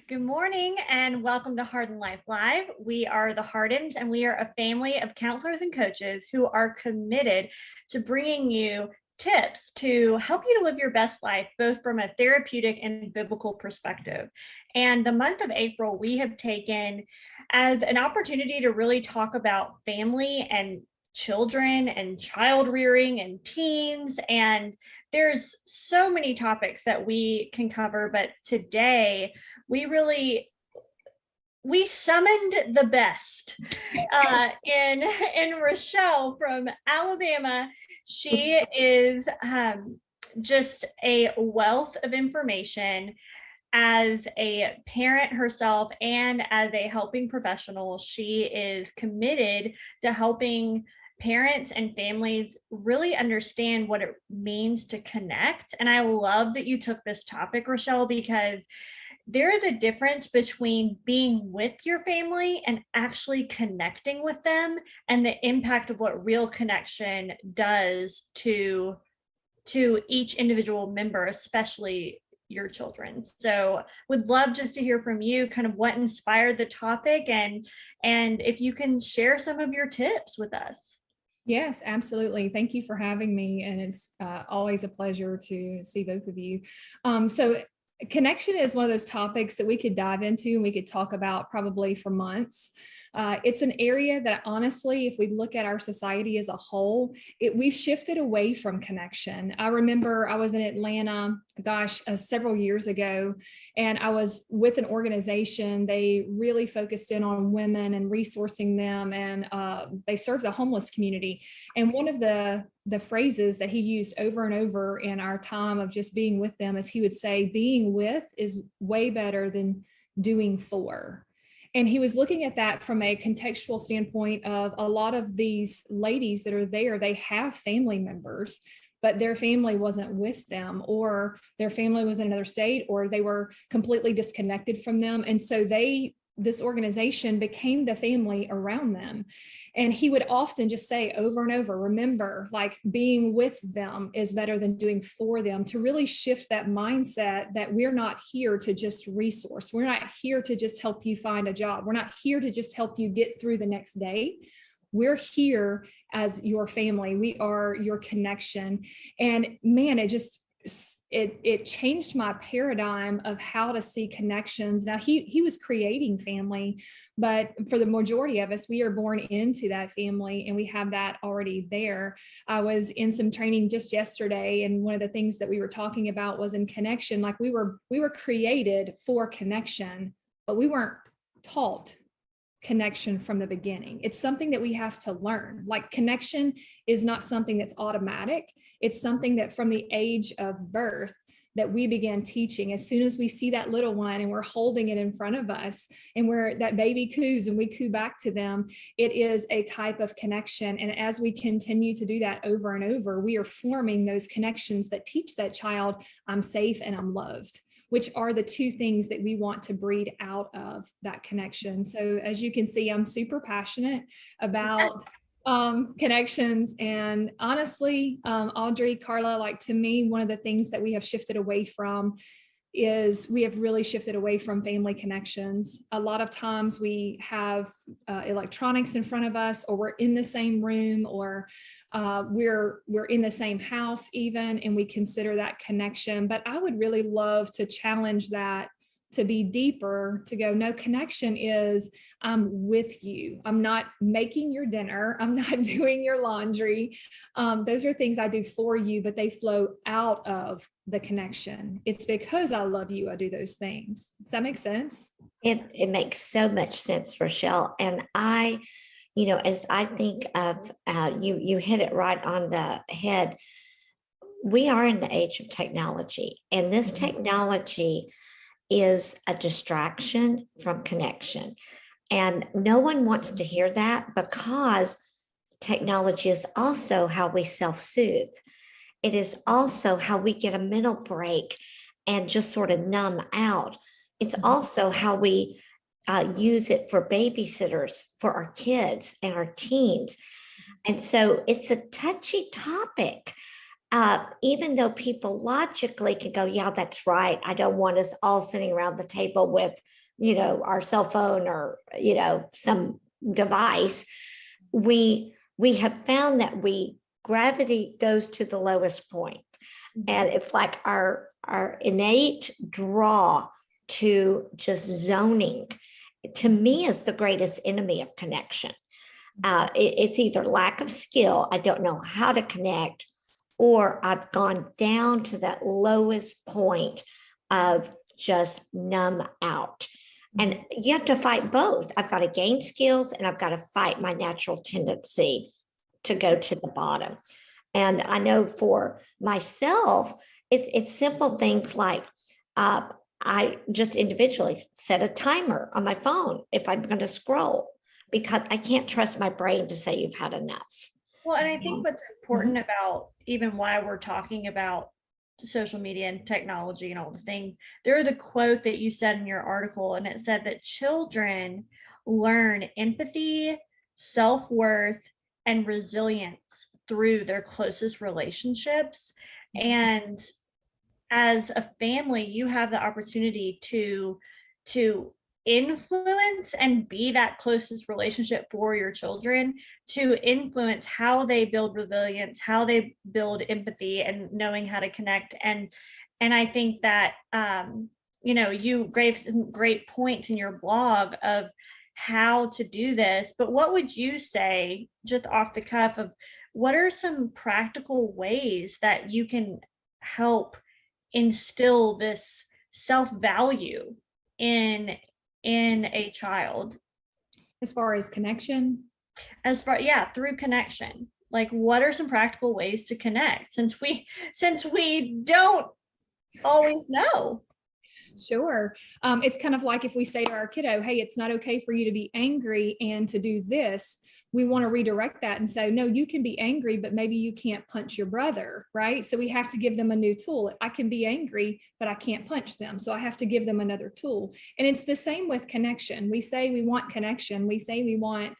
Good morning and welcome to Harden Life Live. We are the Hardens and we are a family of counselors and coaches who are committed to bringing you tips to help you to live your best life, both from a therapeutic and biblical perspective. And the month of April, we have taken as an opportunity to really talk about family and children and child rearing and teens. And there's so many topics that we can cover, but today we summoned the best in Rochelle from Alabama. She is just a wealth of information as a parent herself and as a helping professional. She is committed to helping parents and families really understand what it means to connect. And I love that you took this topic, Rochelle, because there's a difference between being with your family and actually connecting with them, and the impact of what real connection does to each individual member, especially your children. So would love just to hear from you kind of what inspired the topic, and if you can share some of your tips with us. Yes, absolutely. Thank you for having me. And it's always a pleasure to see both of you. So connection is one of those topics that we could dive into and we could talk about probably for months. It's an area that honestly, if we look at our society as a whole, we've shifted away from connection. I remember I was in Atlanta, several years ago, and I was with an organization. They really focused in on women and resourcing them, and they served the homeless community. And one of the phrases that he used over and over in our time of just being with them is he would say, being with is way better than doing for. And he was looking at that from a contextual standpoint of a lot of these ladies that are there, they have family members, but their family wasn't with them, or their family was in another state, or they were completely disconnected from them. And so this organization became the family around them. And he would often just say over and over, remember, like being with them is better than doing for them, to really shift that mindset that we're not here to just resource. We're not here to just help you find a job. We're not here to just help you get through the next day. We're here as your family. We are your connection. And man, it changed my paradigm of how to see connections. Now he was creating family, but for the majority of us, we are born into that family and we have that already there. I was in some training just yesterday, and one of the things that we were talking about was in connection. Like we were created for connection, but we weren't taught connection from the beginning. It's something that we have to learn. Like connection is not something that's automatic. It's something that from the age of birth that we began teaching. As soon as we see that little one and we're holding it in front of us and that baby coos and we coo back to them, it is a type of connection. And as we continue to do that over and over, we are forming those connections that teach that child, I'm safe and I'm loved, which are the two things that we want to breed out of that connection. So as you can see, I'm super passionate about connections. And honestly, Audrey, Carla, like to me, one of the things that we have shifted away from is we have really shifted away from family connections. A lot of times we have electronics in front of us, or we're in the same room, or we're in the same house even, and we consider that connection. But I would really love to challenge that to be deeper, to go, no, connection is I'm with you. I'm not making your dinner. I'm not doing your laundry. Those are things I do for you, but they flow out of the connection. It's because I love you, I do those things. Does that make sense? It makes so much sense, Rochelle. And as I think of, you hit it right on the head. We are in the age of technology, and this technology is a distraction from connection. And no one wants to hear that, because technology is also how we self-soothe. It is also how we get a mental break and just sort of numb out. It's also how we use it for babysitters for our kids and our teens. And so it's a touchy topic. even though people logically can go, yeah, that's right. I don't want us all sitting around the table with, our cell phone or, some device. We have found that gravity goes to the lowest point. And it's like our innate draw to just zoning, to me, is the greatest enemy of connection. It's either lack of skill, I don't know how to connect, or I've gone down to that lowest point of just numb out. And you have to fight both. I've got to gain skills and I've got to fight my natural tendency to go to the bottom. And I know for myself, it's simple things like I just individually set a timer on my phone if I'm going to scroll, because I can't trust my brain to say you've had enough. Well, and I think what's important about even why we're talking about social media and technology and all the things, there the quote that you said in your article, and it said that children learn empathy, self-worth, and resilience through their closest relationships. And as a family, you have the opportunity to influence and be that closest relationship for your children, to influence how they build resilience, how they build empathy, and knowing how to connect. And I think that you gave some great points in your blog of how to do this. But what would you say, just off the cuff, of what are some practical ways that you can help instill this self-value in a child? As far as connection? Through connection. Like, what are some practical ways to connect, since we don't always know? Sure. It's kind of like if we say to our kiddo, hey, it's not okay for you to be angry and to do this. We want to redirect that and say, no, you can be angry, but maybe you can't punch your brother, right? So we have to give them a new tool. I can be angry, but I can't punch them. So I have to give them another tool. And it's the same with connection. We say we want connection. We say we want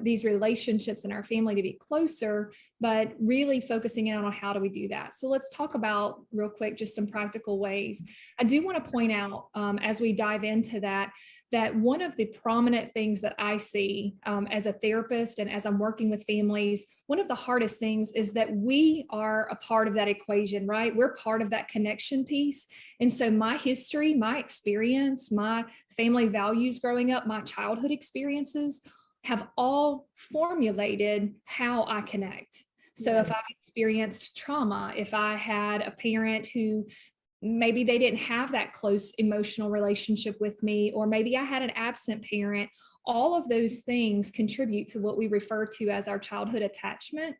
these relationships in our family to be closer, but really focusing in on how do we do that. So let's talk about real quick, just some practical ways. I do want to point out as we dive into that one of the prominent things that I see as a therapist and as I'm working with families, one of the hardest things is that we are a part of that equation, right? We're part of that connection piece. And so my history, my experience, my family values growing up, my childhood experiences have all formulated how I connect. So if I've experienced trauma, if I had a parent who maybe they didn't have that close emotional relationship with me, or maybe I had an absent parent, all of those things contribute to what we refer to as our childhood attachment.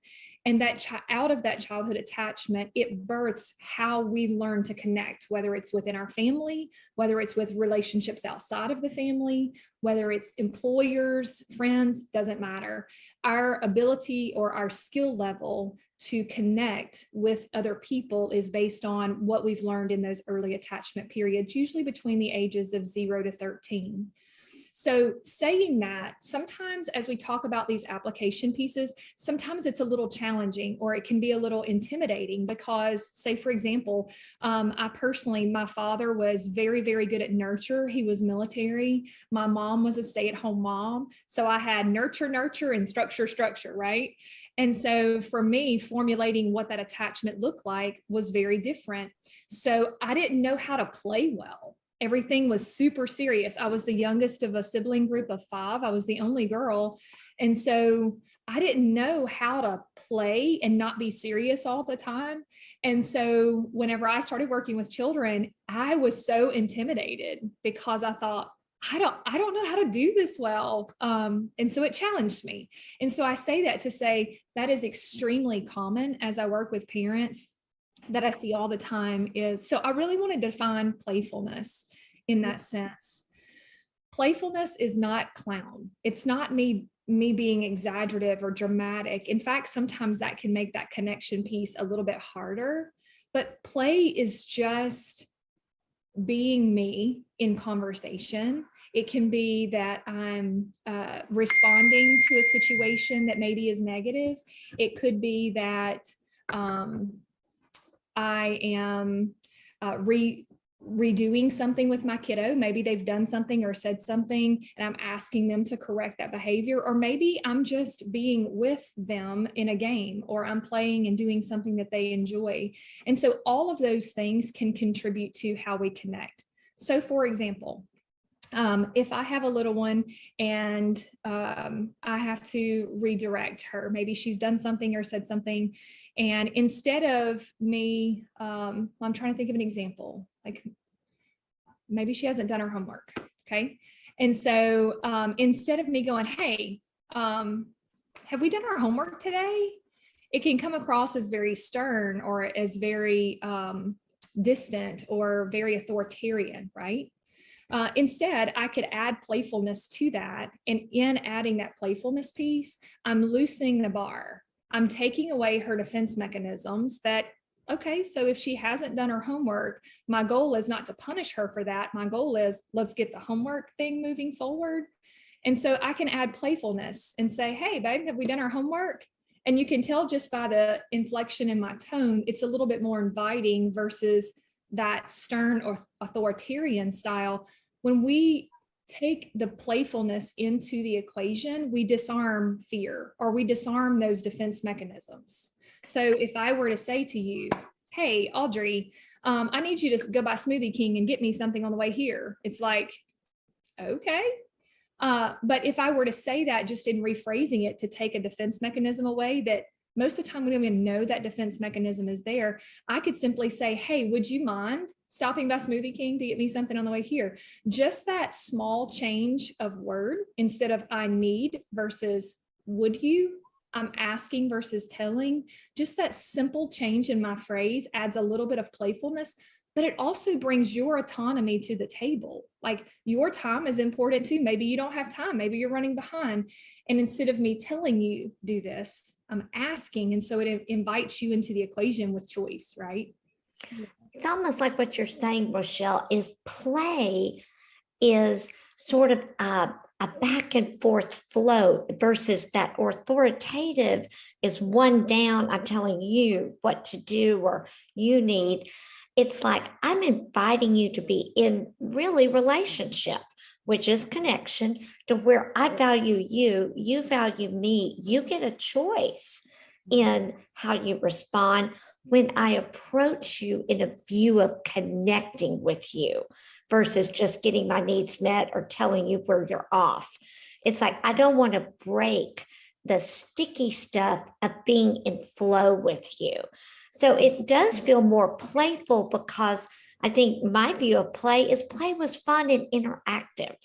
And that out of that childhood attachment, it births how we learn to connect, whether it's within our family, whether it's with relationships outside of the family, whether it's employers, friends, doesn't matter. Our ability or our skill level to connect with other people is based on what we've learned in those early attachment periods, usually between the ages of 0 to 13. So saying that, sometimes as we talk about these application pieces, sometimes it's a little challenging, or it can be a little intimidating because, say, for example, my father was very, very good at nurture. He was military. My mom was a stay-at-home mom. So I had nurture, and structure, right? And so for me, formulating what that attachment looked like was very different. So I didn't know how to play well. Everything was super serious. I was the youngest of a sibling group of 5. I was the only girl. And so I didn't know how to play and not be serious all the time. And so whenever I started working with children, I was so intimidated because I thought, I don't know how to do this well. And so it challenged me. And so I say that to say that is extremely common as I work with parents, that I see all the time. Is so I really want to define playfulness in that sense. Playfulness is not clown. It's not me being exaggerative or dramatic. In fact, sometimes that can make that connection piece a little bit harder. But play is just being me in conversation. It can be that I'm responding to a situation that maybe is negative. It could be that I am redoing something with my kiddo. Maybe they've done something or said something and I'm asking them to correct that behavior, or maybe I'm just being with them in a game, or I'm playing and doing something that they enjoy. And so all of those things can contribute to how we connect. So for example, if I have a little one and I have to redirect her, maybe she's done something or said something, and instead of me, I'm trying to think of an example, like maybe she hasn't done her homework, okay? And so instead of me going, hey, have we done our homework today? It can come across as very stern or as very distant or very authoritarian, right? Instead, I could add playfulness to that. And in adding that playfulness piece, I'm loosening the bar. I'm taking away her defense mechanisms that, okay, so if she hasn't done her homework, my goal is not to punish her for that. My goal is let's get the homework thing moving forward. And so I can add playfulness and say, hey, babe, have we done our homework? And you can tell just by the inflection in my tone, it's a little bit more inviting versus that stern or authoritarian style. When we take the playfulness into the equation, we disarm fear or we disarm those defense mechanisms. So if I were to say to you, hey, Audrey, I need you to go by Smoothie King and get me something on the way here. It's like, okay. But if I were to say that just in rephrasing it to take a defense mechanism away that most of the time we don't even know that defense mechanism is there, I could simply say, hey, would you mind stopping by Smoothie King to get me something on the way here? Just that small change of word, instead of I need versus would you, I'm asking versus telling, just that simple change in my phrase adds a little bit of playfulness, but it also brings your autonomy to the table. Like your time is important too. Maybe you don't have time. Maybe you're running behind. And instead of me telling you do this, I'm asking. And so it invites you into the equation with choice, right? It's almost like what you're saying, Rochelle, is play is sort of a back and forth flow versus that authoritative is one down. I'm telling you what to do or you need. It's like I'm inviting you to be in really relationship, which is connection, to where I value you, you value me, you get a choice in how you respond when I approach you in a view of connecting with you versus just getting my needs met or telling you where you're off. It's like, I don't want to break the sticky stuff of being in flow with you. So it does feel more playful because I think my view of play was fun and interactive.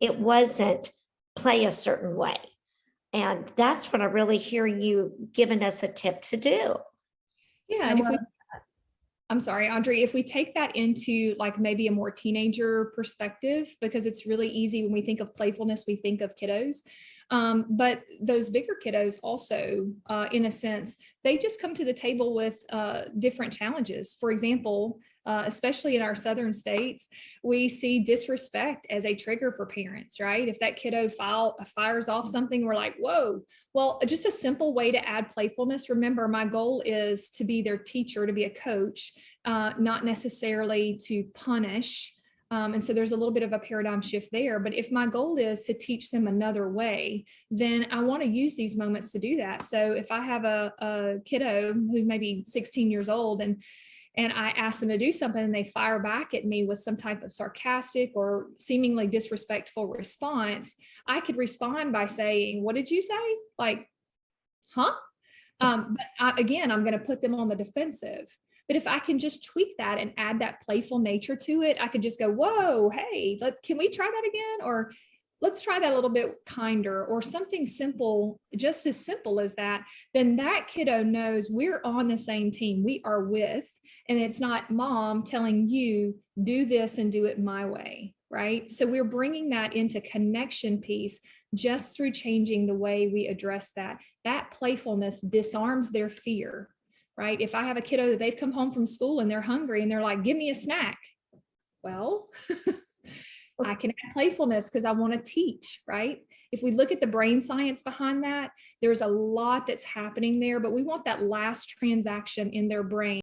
It wasn't play a certain way. And that's what I'm really hearing you giving us a tip to do. Yeah. And if we, I'm sorry, Audrey, if we take that into like maybe a more teenager perspective, because it's really easy when we think of playfulness, we think of kiddos. But those bigger kiddos also, in a sense, they just come to the table with different challenges. For example, especially in our southern states, we see disrespect as a trigger for parents, right? If that kiddo fires off something, we're like, whoa. Well, just a simple way to add playfulness. Remember, my goal is to be their teacher, to be a coach, not necessarily to punish. And so there's a little bit of a paradigm shift there. But if my goal is to teach them another way, then I want to use these moments to do that. So if I have a kiddo who may be 16 years old and I ask them to do something and they fire back at me with some type of sarcastic or seemingly disrespectful response, I could respond by saying, what did you say? Like, huh? But again, I'm going to put them on the defensive. But if I can just tweak that and add that playful nature to it, I could just go, whoa, hey, can we try that again? Or let's try that a little bit kinder, or something simple, just as simple as that. Then that kiddo knows we're on the same team. We are with, and it's not mom telling you do this and do it my way, right? So we're bringing that into connection piece just through changing the way we address that. That playfulness disarms their fear, right? If I have a kiddo that they've come home from school and they're hungry and they're like, give me a snack. Well, I can add playfulness because I want to teach, right? if we look at the brain science behind that, there's a lot that's happening there, but we want that last transaction in their brain